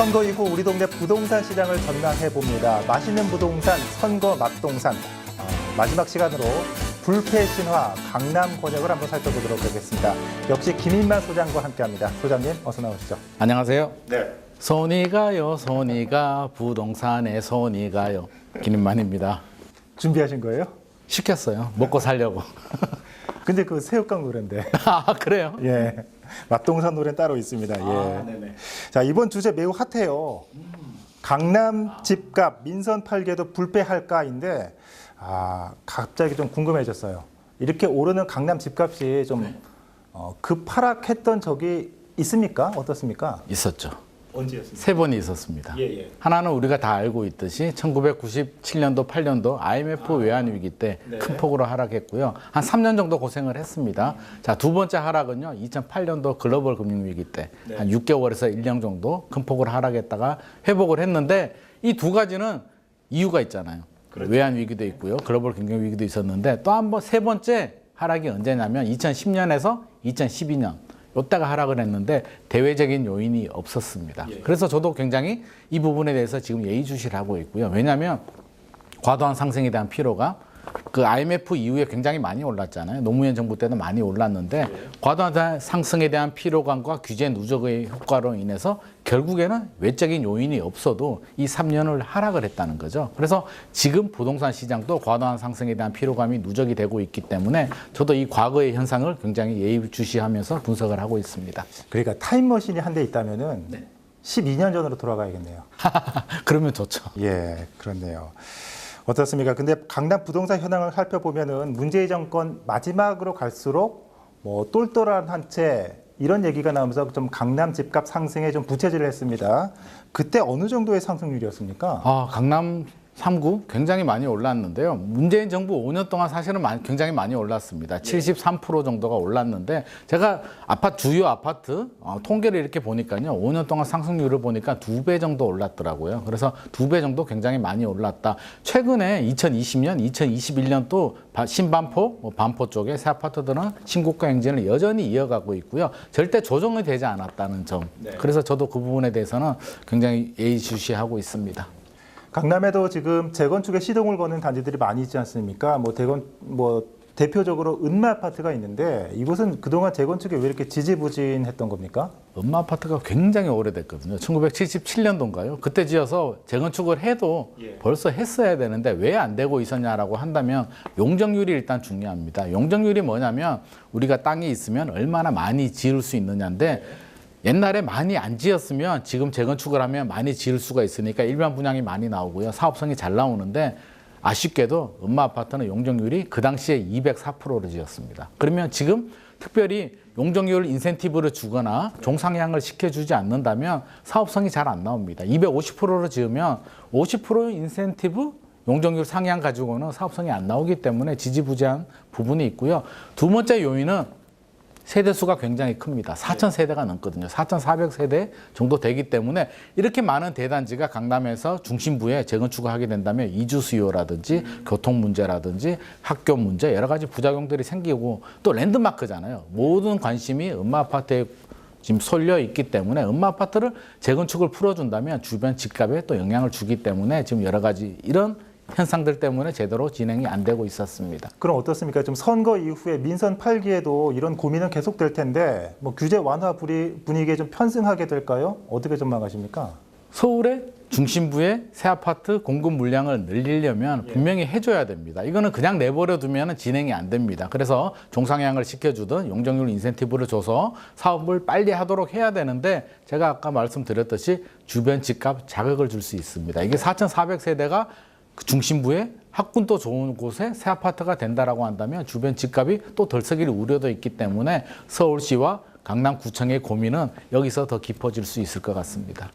선거 이후 우리 동네 부동산 시장을 전망해봅니다. 맛있는 부동산, 선거 맛동산. 마지막 시간으로 불패 신화, 강남 권역을 한번 살펴보도록 하겠습니다. 역시 김인만 소장과 함께합니다. 소장님, 어서 나오시죠. 안녕하세요. 네. 손이 가요, 손이 가, 부동산에 손이 가요. 김인만입니다. 준비하신 거예요? 시켰어요. 먹고 살려고. 근데 그 새우깡 노래인데. 아, 그래요? 예. 맛동산 노래는 따로 있습니다. 예. 네네. 자, 이번 주제 매우 핫해요. 강남 집값 민선 8개도 불패할까인데, 갑자기 좀 궁금해졌어요. 이렇게 오르는 강남 집값이 좀 급하락했던 적이 있습니까? 어떻습니까? 있었죠. 언제였습니까? 세 번이 있었습니다. 예. 하나는 우리가 다 알고 있듯이 1997년도, 8년도 IMF 외환위기 때 큰 폭으로 하락했고요. 한 3년 정도 고생을 했습니다. 자, 두 번째 하락은요. 2008년도 글로벌 금융위기 때 한 6개월에서 1년 정도 큰 폭으로 하락했다가 회복을 했는데 이 두 가지는 이유가 있잖아요. 그렇죠. 외환위기도 있고요. 글로벌 금융위기도 있었는데 또 한 번 세 번째 하락이 언제냐면 2010년에서 2012년. 이때가 하락을 했는데 대외적인 요인이 없었습니다. 그래서 저도 굉장히 이 부분에 대해서 지금 예의주시를 하고 있고요. 왜냐하면 과도한 상승에 대한 피로가 그 IMF 이후에 굉장히 많이 올랐잖아요. 노무현 정부 때도 많이 올랐는데 과도한 상승에 대한 피로감과 규제 누적의 효과로 인해서 결국에는 외적인 요인이 없어도 이 3년을 하락을 했다는 거죠. 그래서 지금 부동산 시장도 과도한 상승에 대한 피로감이 누적이 되고 있기 때문에 저도 이 과거의 현상을 굉장히 예의주시하면서 분석을 하고 있습니다. 그러니까 타임머신이 한 대 있다면은 12년 전으로 돌아가야겠네요. 그러면 좋죠. 예, 그렇네요. 어떻습니까? 근데 강남 부동산 현황을 살펴보면은 문재인 정권 마지막으로 갈수록 뭐 똘똘한 한 채 이런 얘기가 나오면서 좀 강남 집값 상승에 좀 부채질을 했습니다. 그때 어느 정도의 상승률이었습니까? 강남 3구 굉장히 많이 올랐는데요. 문재인 정부 5년 동안 사실은 굉장히 많이 올랐습니다. 73% 정도가 올랐는데 제가 주요 아파트 통계를 이렇게 보니까요. 5년 동안 상승률을 보니까 2배 정도 올랐더라고요. 그래서 2배 정도 굉장히 많이 올랐다. 최근에 2020년, 2021년 또 신반포, 반포 쪽에 새 아파트들은 신고가 행진을 여전히 이어가고 있고요. 절대 조정이 되지 않았다는 점. 그래서 저도 그 부분에 대해서는 굉장히 예의주시하고 있습니다. 강남에도 지금 재건축에 시동을 거는 단지들이 많이 있지 않습니까? 대표적으로 은마 아파트가 있는데 이곳은 그동안 재건축에 왜 이렇게 지지부진했던 겁니까? 은마 아파트가 굉장히 오래됐거든요. 1977년도인가요? 그때 지어서 재건축을 해도 벌써 했어야 되는데 왜 안 되고 있었냐라고 한다면 용적률이 일단 중요합니다. 용적률이 뭐냐면 우리가 땅이 있으면 얼마나 많이 지을 수 있느냐인데 옛날에 많이 안 지었으면 지금 재건축을 하면 많이 지을 수가 있으니까 일반 분양이 많이 나오고요. 사업성이 잘 나오는데 아쉽게도 은마 아파트는 용적률이 그 당시에 204%로 지었습니다. 그러면 지금 특별히 용적률 인센티브를 주거나 종상향을 시켜주지 않는다면 사업성이 잘 안 나옵니다. 250%로 지으면 50% 인센티브 용적률 상향 가지고는 사업성이 안 나오기 때문에 지지부진한 부분이 있고요. 두 번째 요인은 세대수가 굉장히 큽니다. 4,000세대가 넘거든요. 4,400세대 정도 되기 때문에 이렇게 많은 대단지가 강남에서 중심부에 재건축을 하게 된다면 이주 수요라든지 교통 문제라든지 학교 문제 여러 가지 부작용들이 생기고 또 랜드마크잖아요. 모든 관심이 은마 아파트에 지금 쏠려 있기 때문에 은마 아파트를 재건축을 풀어준다면 주변 집값에 또 영향을 주기 때문에 지금 여러 가지 이런 현상들 때문에 제대로 진행이 안 되고 있었습니다. 그럼 어떻습니까? 좀 선거 이후에 민선 8기에도 이런 고민은 계속될 텐데 규제 완화 분위기에 좀 편승하게 될까요? 어떻게 전망하십니까? 서울의 중심부의 새 아파트 공급 물량을 늘리려면 분명히 해줘야 됩니다. 이거는 그냥 내버려 두면 진행이 안 됩니다. 그래서 종상향을 시켜주든 용적률 인센티브를 줘서 사업을 빨리 하도록 해야 되는데 제가 아까 말씀드렸듯이 주변 집값 자극을 줄 수 있습니다. 이게 4,400세대가 중심부에 학군도 좋은 곳에 새 아파트가 된다라고 한다면 주변 집값이 또 덜 서길 우려도 있기 때문에 서울시와 강남구청의 고민은 여기서 더 깊어질 수 있을 것 같습니다.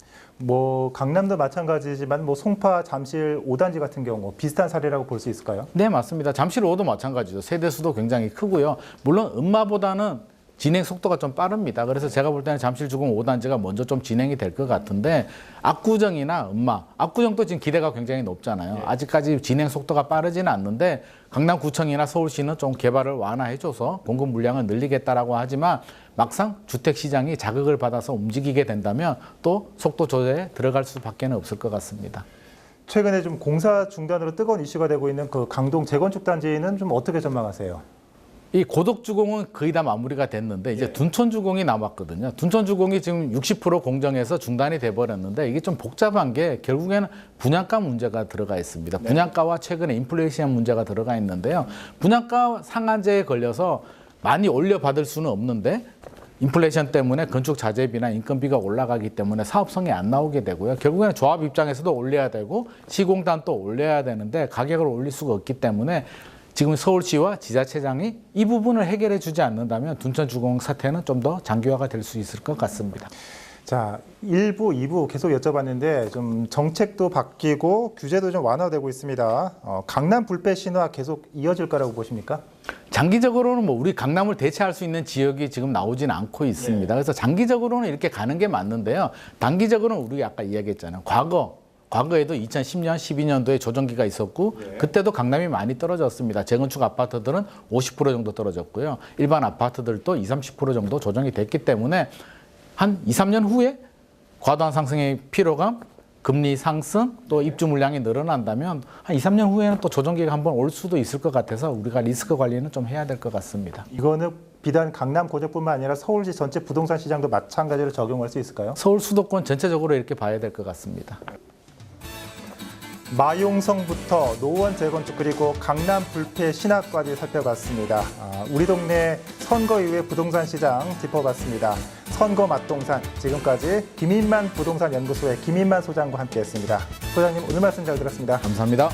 강남도 마찬가지지만 송파, 잠실 5단지 같은 경우 비슷한 사례라고 볼 수 있을까요? 네, 맞습니다. 잠실 5도 마찬가지죠. 세대수도 굉장히 크고요. 물론 은마보다는 진행 속도가 좀 빠릅니다. 그래서 제가 볼 때는 잠실주공 5단지가 먼저 좀 진행이 될 것 같은데 압구정이나 압구정도 지금 기대가 굉장히 높잖아요. 아직까지 진행 속도가 빠르지는 않는데 강남구청이나 서울시는 좀 개발을 완화해줘서 공급 물량을 늘리겠다라고 하지만 막상 주택시장이 자극을 받아서 움직이게 된다면 또 속도 조절에 들어갈 수밖에 없을 것 같습니다. 최근에 좀 공사 중단으로 뜨거운 이슈가 되고 있는 그 강동 재건축 단지는 좀 어떻게 전망하세요? 이 고덕주공은 거의 다 마무리가 됐는데 이제 둔촌주공이 남았거든요. 둔촌주공이 지금 60% 공정에서 중단이 돼버렸는데 이게 좀 복잡한 게 결국에는 분양가 문제가 들어가 있습니다. 분양가와 최근에 인플레이션 문제가 들어가 있는데요. 분양가 상한제에 걸려서 많이 올려받을 수는 없는데 인플레이션 때문에 건축 자재비나 인건비가 올라가기 때문에 사업성이 안 나오게 되고요. 결국에는 조합 입장에서도 올려야 되고 시공단도 올려야 되는데 가격을 올릴 수가 없기 때문에 지금 서울시와 지자체장이 이 부분을 해결해 주지 않는다면 둔촌주공 사태는 좀 더 장기화가 될 수 있을 것 같습니다. 자, 1부, 2부 계속 여쭤봤는데 좀 정책도 바뀌고 규제도 좀 완화되고 있습니다. 강남 불패 신화 계속 이어질 거라고 보십니까? 장기적으로는 뭐 우리 강남을 대체할 수 있는 지역이 지금 나오지는 않고 있습니다. 그래서 장기적으로는 이렇게 가는 게 맞는데요. 단기적으로는 우리가 아까 이야기했잖아요. 과거에도 2010년, 12년도에 조정기가 있었고 그때도 강남이 많이 떨어졌습니다. 재건축 아파트들은 50% 정도 떨어졌고요. 일반 아파트들도 20, 30% 정도 조정이 됐기 때문에 한 2, 3년 후에 과도한 상승의 피로감, 금리 상승, 또 입주 물량이 늘어난다면 한 2, 3년 후에는 또 조정기가 한번 올 수도 있을 것 같아서 우리가 리스크 관리는 좀 해야 될 것 같습니다. 이거는 비단 강남 고적뿐만 아니라 서울시 전체 부동산 시장도 마찬가지로 적용할 수 있을까요? 서울 수도권 전체적으로 이렇게 봐야 될 것 같습니다. 마용성부터 노원 재건축 그리고 강남 불패 신화까지 살펴봤습니다. 우리 동네 선거 이후의 부동산 시장 짚어봤습니다. 선거 맛동산 지금까지 김인만 부동산 연구소의 김인만 소장과 함께했습니다. 소장님 오늘 말씀 잘 들었습니다. 감사합니다.